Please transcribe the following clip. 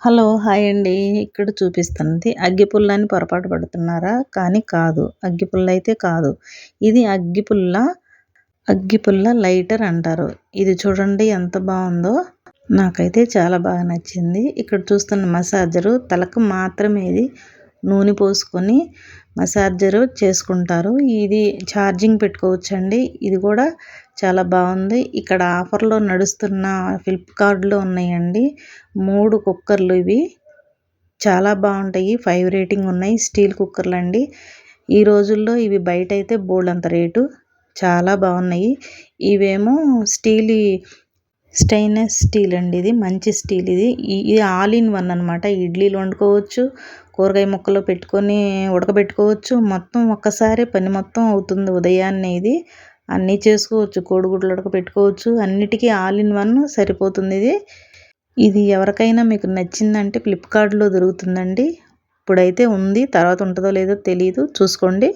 Hello! Hi అండి. ఇక్కడ చూపిస్తున్నది అగ్గిపుల్ల అని పొరపాటు పడుతున్నారా? కానీ కాదు. అగ్గిపుల్లయితే కాదు. ఇది అగ్గిపుల్ల లైటర్ అంటారు. ఇది చూడండి ఎంత బావుందో. నాకైతే చాలా బాగా నచ్చింది. ఇక్కడ చూస్తున్న మసాజరు తలకు మాత్రమే ఇది నూనె పోసుకొని మసాజరు చేసుకుంటారు. ఇది ఛార్జింగ్ పెట్టుకోవచ్చండి. ఇది కూడా చాలా బావుంది. ఇక్కడ ఆఫర్‌లో నడుస్తున్న ఫ్లిప్‌కార్ట్‌లో ఉన్నాయండి. 3 కుక్కర్లు ఇవి. చాలా బావుంటాయి. 5 రేటింగ్ ఉన్నాయి. స్టీల్ కుక్కర్లండి. ఈ రోజుల్లో ఇవి బయటైతే బోలెడంత రేటు. చాలా బావున్నాయి. ఇవేమో స్టెయిన్‌లెస్ స్టీల్ అండి ఇది. మంచి స్టీల్ ఇది. ఇది ఆల్ ఇన్ వన్ అనమాట. ఇడ్లీలు వండుకోవచ్చు. కూరగాయ ముక్కలు పెట్టుకొని ఉడకబెట్టుకోవచ్చు. మొత్తం ఒక్కసారే పని మొత్తం అవుతుంది. ఉదయాన్నే ఇది. అన్నీ చేసుకోవచ్చు. కోడిగుడ్లు ఉడకబెట్టుకోవచ్చు. అన్నిటికీ ఆల్ ఇన్ వన్ సరిపోతుంది ఇది. ఇది ఎవరికైనా మీకు నచ్చిందంటే ఫ్లిప్‌కార్ట్‌లో దొరుకుతుందండి. ఇప్పుడైతే ఉంది. తర్వాత ఉంటదో లేదో తెలీదు. చూసుకోండి.